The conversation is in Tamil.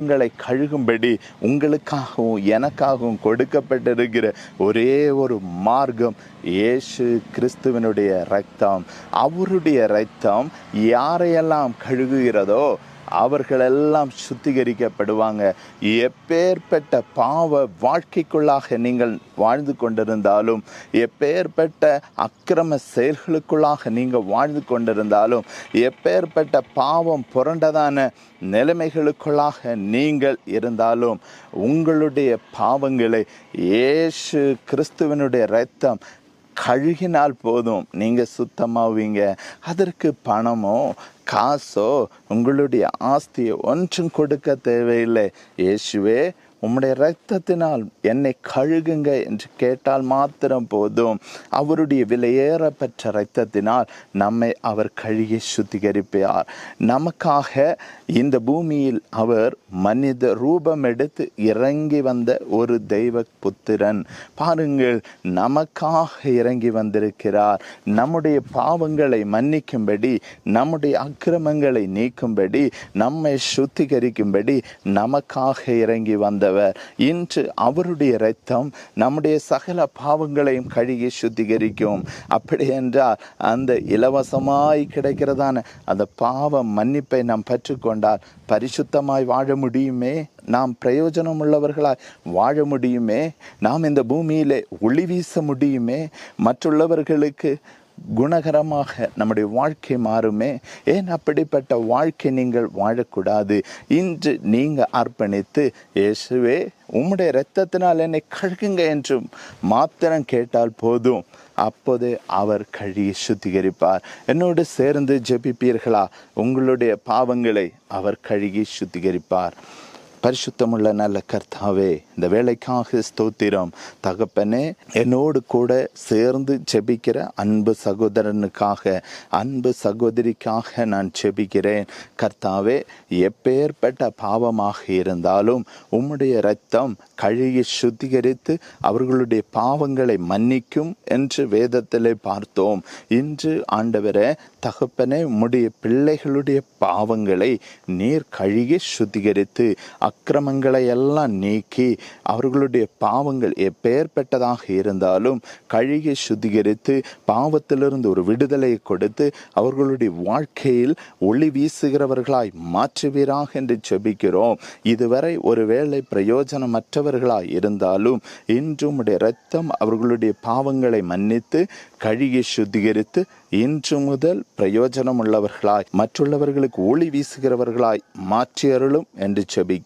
உங்களை கழுகும்படி உங்களுக்காகவும் எனக்காகவும் கொடுக்கப்பட்டிருக்கிற ஒரே ஒரு மார்க்கம் இயேசு கிறிஸ்துவனுடைய இரத்தம். அவருடைய இரத்தம் யாரையெல்லாம் கழுகுகிறதோ அவர்களெல்லாம் சுத்திகரிக்கப்படுவாங்க. எப்பேற்பட்ட பாவ வாழ்க்கைக்குள்ளாக நீங்கள் வாழ்ந்து கொண்டிருந்தாலும், எப்பேற்பட்ட அக்கிரம செயல்களுக்குள்ளாக நீங்கள் வாழ்ந்து கொண்டிருந்தாலும், எப்பேற்பட்ட பாவம் புரண்டதான நிலைமைகளுக்குள்ளாக நீங்கள் இருந்தாலும், உங்களுடைய பாவங்களை இயேசு கிறிஸ்துவனுடைய இரத்தம் கழுகினால் போதும், நீங்கள் சுத்தமாவீங்க. அதற்கு பணமோ காசோ உங்களுடைய ஆஸ்தியை ஒன்றும் கொடுக்க தேவையில்லை. இயேசுவே, உம்முடைய இரத்தத்தினால் என்னை கழுகுங்க என்று கேட்டால் மாத்திரம் போதும். அவருடைய விலையேறப்பெற்ற இரத்தத்தினால் நம்மை அவர் கழுகி சுத்திகரிப்பார். நமக்காக இந்த பூமியில் அவர் மனித ரூபம் எடுத்து இறங்கி வந்த ஒரு தெய்வ புத்திரன். பாருங்கள், நமக்காக இறங்கி வந்திருக்கிறார். நம்முடைய பாவங்களை மன்னிக்கும்படி, நம்முடைய அக்கிரமங்களை நீக்கும்படி, நம்மை சுத்திகரிக்கும்படி நமக்காக இறங்கி வந்தவர். இன்று அவருடைய இரத்தம் நம்முடைய சகல பாவங்களையும் கழுகி சுத்திகரிக்கும். அப்படி என்றால் அந்த இலவசமாய் கிடைக்கிறதான அந்த பாவ மன்னிப்பை நாம் பெற்றுக்கொண்டால் பரிசுத்தமாய் வாழ முடியுமே, நாம் பிரயோஜனம் உள்ளவர்களாய் வாழ முடியுமே, நாம் இந்த பூமியிலே ஒளி வீச முடியுமே, மற்றுள்ளவர்களுக்கு குணகரமாக நம்முடைய வாழ்க்கை மாறுமே. ஏன் அப்படிப்பட்ட வாழ்க்கை நீங்கள் வாழக்கூடாது? இன்று நீங்கள் அர்ப்பணித்து, இயேசுவே உம்முடைய இரத்தத்தினால் என்னை கழுகுங்க என்று மாத்திரம் கேட்டால் போதும். அப்போது அவர் கழுகி சுத்திகரிப்பார். என்னோடு சேர்ந்து ஜெபிப்பீர்களா? உங்களுடைய பாவங்களை அவர் கழுகி சுத்திகரிப்பார். பரிசுத்தமுள்ள நல்ல கர்த்தாவே, இந்த வேலைக்காக ஸ்தோத்திரம். தகப்பனே, என்னோடு கூட சேர்ந்து ஜெபிக்கிற அன்பு சகோதரனுக்காக, அன்பு சகோதரிக்காக நான் ஜெபிக்கிறேன். கர்த்தாவே, எப்பேற்பட்ட பாவமாக இருந்தாலும் உம்முடைய இரத்தம் கழுகி சுத்திகரித்து அவர்களுடைய பாவங்களை மன்னிக்கும் என்று வேதத்திலே பார்த்தோம். இன்று ஆண்டவரே, தகப்பனே, உம்முடைய பிள்ளைகளுடைய பாவங்களை நீர் கழுகி சுத்திகரித்து அக்கிரமங்களை எல்லாம் நீக்கி அவர்களுடைய பாவங்கள் எப்பேற்பட்டதாக இருந்தாலும் கழுகி சுத்திகரித்து பாவத்திலிருந்து ஒரு விடுதலையை கொடுத்து அவர்களுடைய வாழ்க்கையில் ஒளி வீசுகிறவர்களாய் மாற்றுவீராக என்று ஜெபிக்கிறோம். இதுவரை ஒருவேளை பிரயோஜனமற்றவர்களாய் இருந்தாலும் இன்றும் உடைய இரத்தம் அவர்களுடைய பாவங்களை மன்னித்து கழுகி சுத்திகரித்து இன்று முதல் பிரயோஜனம் உள்ளவர்களாய் மற்றுள்ளவர்களுக்கு ஒளி வீசுகிறவர்களாய் மாற்றி அருளும் என்று ஜெபிக்கிறோம்.